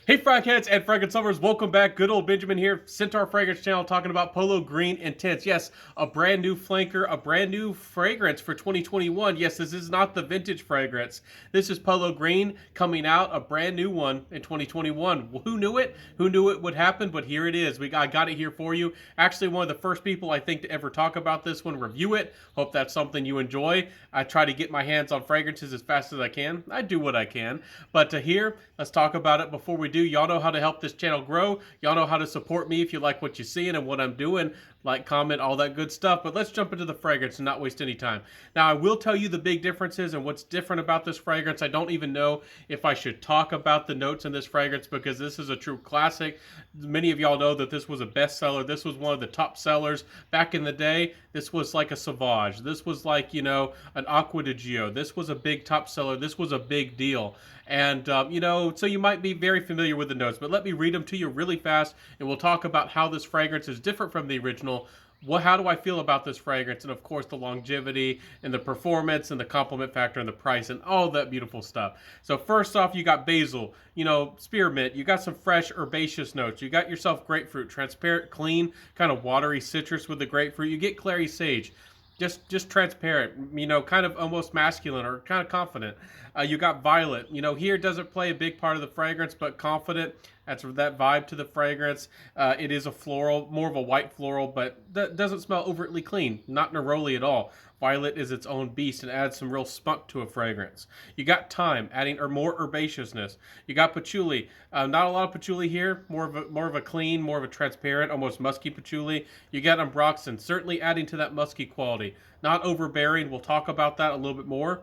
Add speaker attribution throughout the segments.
Speaker 1: Hey Fragheads and Fragrance lovers, welcome back. Good old Benjamin here, Centaur Fragrance Channel, talking about Polo Green Intense. Yes, a brand new flanker, a brand new fragrance for 2021. Yes, this is not the vintage fragrance. This is Polo Green coming out, a brand new one in 2021. Well, who knew it? Who knew it would happen? But here it is. I got it here for you. Actually, one of the first people I think to ever talk about this one, review it. Hope that's something you enjoy. I try to get my hands on fragrances as fast as I can. I do what I can. But here, let's talk about it before we do. Y'all know how to help this channel grow. Y'all know how to support me if you like what you're seeing and what I'm doing. Like, comment, all that good stuff. But let's jump into the fragrance and not waste any time. Now, I will tell you the big differences and what's different about this fragrance. I don't even know if I should talk about the notes in this fragrance because this is a true classic. Many of y'all know that this was a bestseller. This was one of the top sellers back in the day. This was like a Sauvage. This was like, you know, an Acqua di Gio. This was a big top seller. This was a big deal. And, you know, so you might be very familiar with the notes, but let me read them to you really fast, and we'll talk about how this fragrance is different from the original. How do I feel about this fragrance? And, of course, the longevity and the performance and the compliment factor and the price and all that beautiful stuff. So, first off, you got basil, you know, spearmint. You got some fresh herbaceous notes. You got yourself grapefruit, transparent, clean, kind of watery citrus with the grapefruit. You get clary sage. Just transparent, you know, kind of almost masculine or kind of confident. You got violet. You know, here doesn't play a big part of the fragrance, but confident. That's that vibe to the fragrance. It is a floral, more of a white floral, but that doesn't smell overtly clean. Not neroli at all. Violet is its own beast and adds some real spunk to a fragrance. You got thyme, adding more herbaceousness. You got patchouli. Not a lot of patchouli here. More of a clean, more of a transparent, almost musky patchouli. You got ambroxan, certainly adding to that musky quality. Not overbearing. We'll talk about that a little bit more.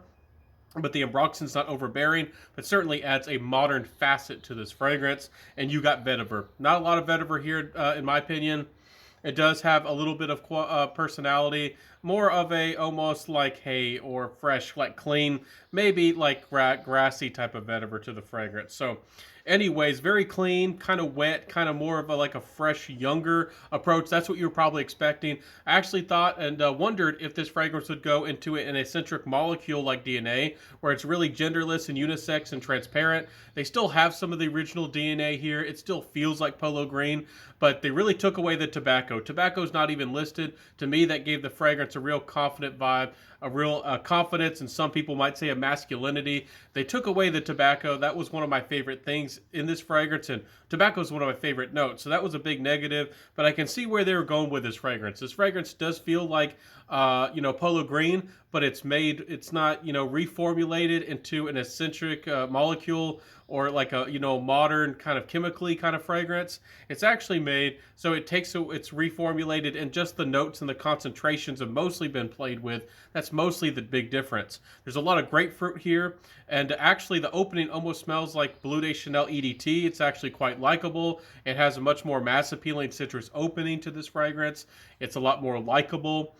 Speaker 1: But the ambroxan's not overbearing, but certainly adds a modern facet to this fragrance. And you got vetiver. Not a lot of vetiver here, in my opinion. It does have a little bit of personality, more of a almost like hay or fresh, like clean, maybe like grassy type of vetiver to the fragrance. So anyways, very clean, kind of wet, kind of more of a like a fresh, younger approach. That's what you were probably expecting. I actually thought and wondered if this fragrance would go into an eccentric molecule like DNA, where it's really genderless and unisex and transparent. They still have some of the original DNA here. It still feels like Polo Green, but they really took away the tobacco. Tobacco's not even listed. To me, that gave the fragrance a real confident vibe, a real confidence, and some people might say a masculinity. They took away the tobacco. That was one of my favorite things in this fragrance, and tobacco is one of my favorite notes, so that was a big negative, but I can see where they were going with this fragrance. This fragrance does feel like, you know, Polo Green, but it's not, you know, reformulated into an eccentric molecule or like a, you know, modern kind of chemically kind of fragrance. It's actually made so it's reformulated, and just the notes and the concentrations have mostly been played with. That's mostly the big difference. There's a lot of grapefruit here, and actually the opening almost smells like Bleu de Chanel EDT. It's actually quite likable. It has a much more mass appealing citrus opening to this fragrance. It's a lot more likable.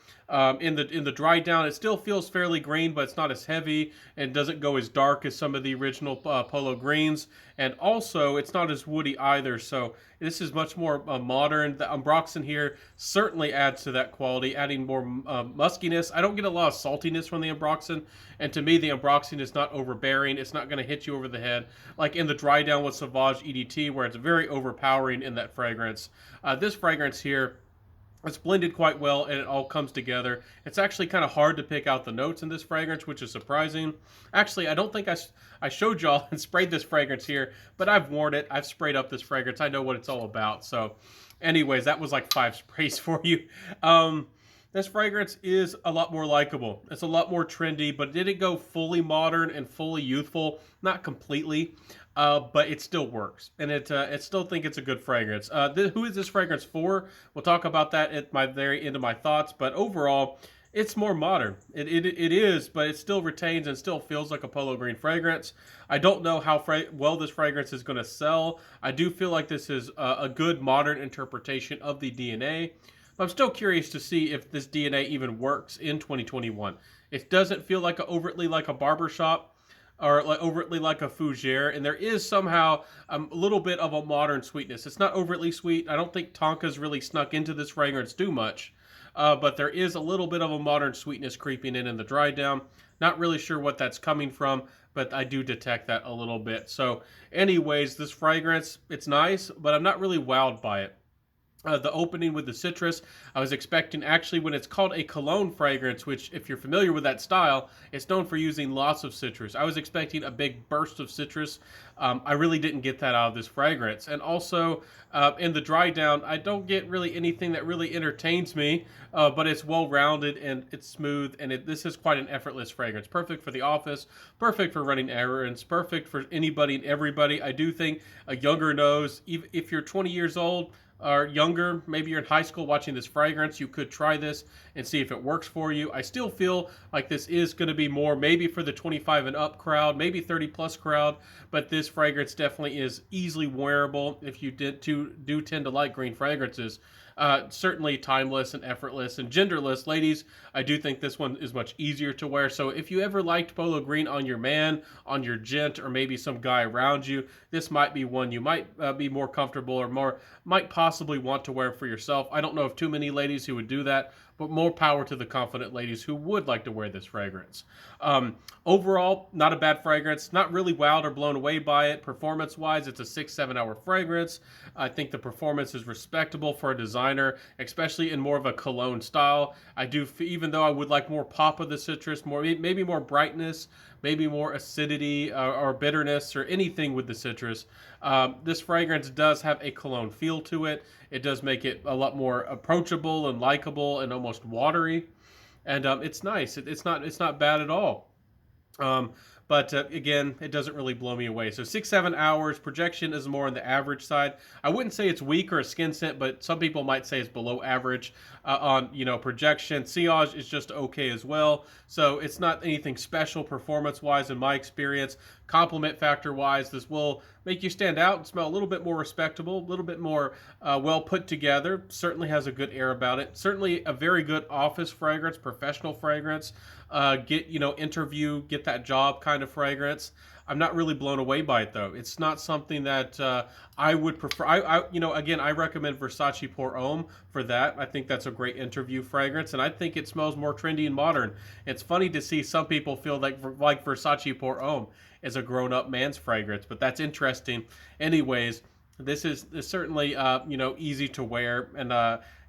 Speaker 1: In the dry down, it still feels fairly green, but it's not as heavy and doesn't go as dark as some of the original Polo Greens. And also, it's not as woody either. So this is much more modern. The ambroxan here certainly adds to that quality, adding more muskiness. I don't get a lot of saltiness from the ambroxan, and to me, the ambroxan is not overbearing. It's not going to hit you over the head like in the dry down with Sauvage EDT, where it's very overpowering in that fragrance. This fragrance here, it's blended quite well, and it all comes together. It's actually kind of hard to pick out the notes in this fragrance, which is surprising. Actually, I don't think I showed y'all and sprayed this fragrance here, but I've worn it. I've sprayed up this fragrance. I know what it's all about. So anyways, that was like 5 sprays for you. This fragrance is a lot more likable. It's a lot more trendy, but did it go fully modern and fully youthful? Not completely. But it still works, and I still think it's a good fragrance. Who is this fragrance for? We'll talk about that at my very end of my thoughts, but overall, it's more modern. It is, but it still retains and still feels like a Polo Green fragrance. I don't know how well this fragrance is going to sell. I do feel like this is a good modern interpretation of the DNA, but I'm still curious to see if this DNA even works in 2021. It doesn't feel like overtly like a barbershop, or like overtly like a fougere, and there is somehow a little bit of a modern sweetness. It's not overtly sweet. I don't think Tonka's really snuck into this fragrance too much, but there is a little bit of a modern sweetness creeping in the dry down. Not really sure what that's coming from, but I do detect that a little bit. So, anyways, this fragrance, it's nice, but I'm not really wowed by it. The opening with the citrus, I was expecting, actually, when it's called a cologne fragrance, which, if you're familiar with that style, it's known for using lots of citrus. I was expecting a big burst of citrus. I really didn't get that out of this fragrance. And also, in the dry down, I don't get really anything that really entertains me, but it's well rounded and it's smooth. And this is quite an effortless fragrance. Perfect for the office, perfect for running errands, perfect for anybody and everybody. I do think a younger nose, if you're 20 years old, or younger, maybe you're in high school watching this fragrance, you could try this and see if it works for you. I still feel like this is going to be more maybe for the 25 and up crowd, maybe 30 plus crowd, but this fragrance definitely is easily wearable if you do tend to like green fragrances. Certainly timeless and effortless and genderless. Ladies, I do think this one is much easier to wear. So if you ever liked Polo Green on your man, on your gent, or maybe some guy around you, this might be one you might be more comfortable or might possibly want to wear for yourself. I don't know of too many ladies who would do that, but more power to the confident ladies who would like to wear this fragrance. Overall, not a bad fragrance. Not really wowed or blown away by it. Performance-wise, it's a 6-7 hour fragrance. I think the performance is respectable for a designer, especially in more of a cologne style. Even though I would like more pop of the citrus, maybe more brightness, maybe more acidity or bitterness or anything with the citrus. This fragrance does have a cologne feel to it. It does make it a lot more approachable and likable and almost watery, and it's nice. It's not bad at all. Um, but again, it doesn't really blow me away. So 6-7 hours. Projection is more on the average side. I wouldn't say it's weak or a skin scent, but some people might say it's below average on projection. Sillage is just okay as well. So it's not anything special performance wise in my experience. Compliment factor wise, this will make you stand out and smell a little bit more respectable, a little bit more well put together. Certainly has a good air about it. Certainly a very good office fragrance, professional fragrance. Interview, get that job kind of fragrance. I'm not really blown away by it though. It's not something that I would prefer. Again, I recommend Versace Pour Homme for that. I think that's a great interview fragrance, and I think it smells more trendy and modern. It's funny to see some people feel like Versace Pour Homme is a grown-up man's fragrance, but that's interesting. Anyways, this is certainly easy to wear and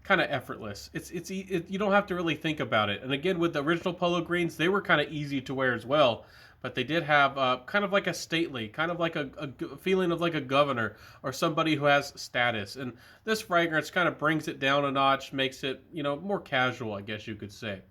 Speaker 1: kind of effortless. You don't have to really think about it. And again, with the original Polo Greens, they were kind of easy to wear as well. But they did have kind of like a stately, kind of like a feeling of like a governor or somebody who has status. And this fragrance kind of brings it down a notch, makes it more casual, I guess you could say.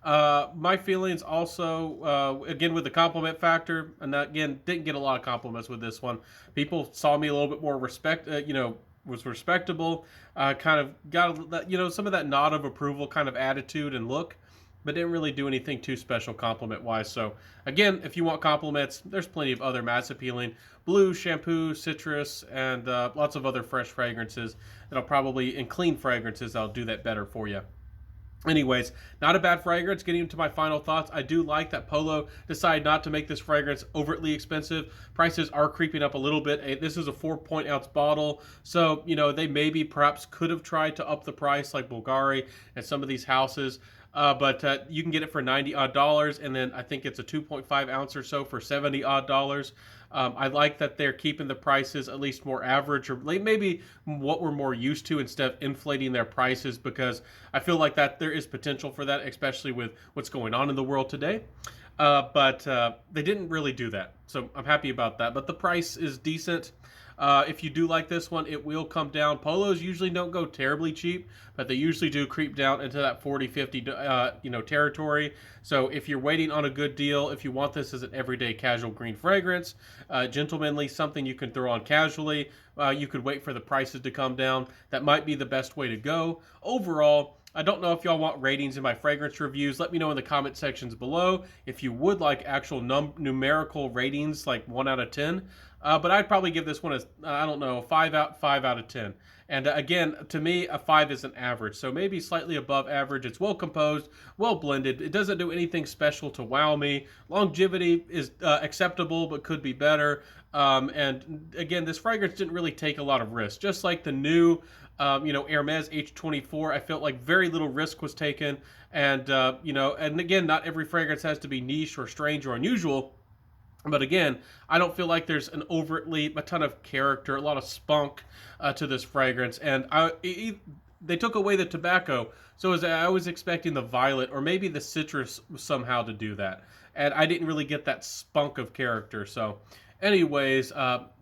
Speaker 1: My feelings also, again, with the compliment factor, and again, didn't get a lot of compliments with this one. People saw me a little bit more was respectable, kind of got some of that nod of approval kind of attitude and look, but didn't really do anything too special compliment wise. So again, if you want compliments, there's plenty of other mass appealing blue shampoo, citrus, and lots of other fresh fragrances that'll probably, and clean fragrances that'll do that better for you. Anyways, not a bad fragrance. Getting into my final thoughts, I do like that Polo decided not to make this fragrance overtly expensive. Prices are creeping up a little bit. This is a 4-ounce bottle, so they maybe perhaps could have tried to up the price like Bulgari and some of these houses. But you can get it for $90 odd, and then I think it's a 2.5 ounce or so for $70 odd. I like that they're keeping the prices at least more average, or maybe what we're more used to, instead of inflating their prices, because I feel like that there is potential for that, especially with what's going on in the world today. But they didn't really do that, so I'm happy about that. But the price is decent. If you do like this one, it will come down. Polos usually don't go terribly cheap, but they usually do creep down into that 40, 50, territory. So if you're waiting on a good deal, if you want this as an everyday casual green fragrance, gentlemanly, something you can throw on casually, you could wait for the prices to come down. That might be the best way to go. Overall, I don't know if y'all want ratings in my fragrance reviews. Let me know in the comment sections below if you would like actual numerical ratings, like 1 out of 10. But I'd probably give this one a 5 out of 10. And again, to me, a 5 is an average, so maybe slightly above average. It's well composed, well blended. It doesn't do anything special to wow me. Longevity is acceptable, but could be better. And again, this fragrance didn't really take a lot of risk. Just like the new Hermes H24, I felt like very little risk was taken. And again, not every fragrance has to be niche or strange or unusual. But again, I don't feel like there's a ton of character, a lot of spunk to this fragrance. And they took away the tobacco, so I was expecting the violet or maybe the citrus somehow to do that. And I didn't really get that spunk of character. So, anyways,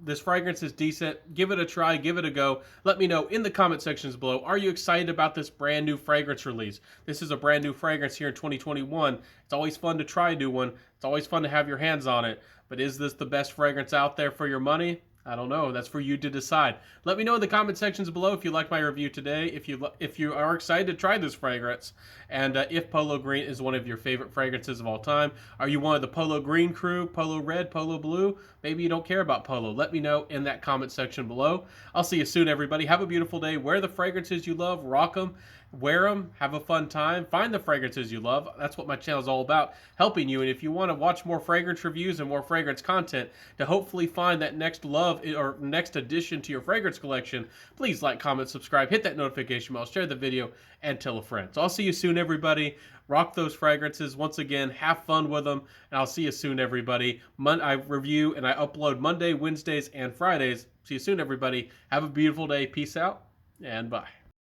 Speaker 1: this fragrance is decent. Give it a try, give it a go. Let me know in the comment sections below. Are you excited about this brand new fragrance release? This is a brand new fragrance here in 2021. It's always fun to try a new one. It's always fun to have your hands on it. But is this the best fragrance out there for your money? I don't know. That's for you to decide. Let me know in the comment sections below if you like my review today, if you are excited to try this fragrance, and if Polo Green is one of your favorite fragrances of all time. Are you one of the Polo Green crew, Polo Red, Polo Blue? Maybe you don't care about Polo. Let me know in that comment section below. I'll see you soon, everybody. Have a beautiful day. Wear the fragrances you love. Rock them. Wear them. Have a fun time. Find the fragrances you love. That's what my channel is all about, helping you. And if you want to watch more fragrance reviews and more fragrance content to hopefully find that next love or next addition to your fragrance collection, please like, comment, subscribe, hit that notification bell, share the video, and tell a friend. So I'll see you soon, everybody. Rock those fragrances. Once again, have fun with them, and I'll see you soon, everybody. I review and I upload Monday, Wednesdays, and Fridays. See you soon, everybody. Have a beautiful day. Peace out, and bye.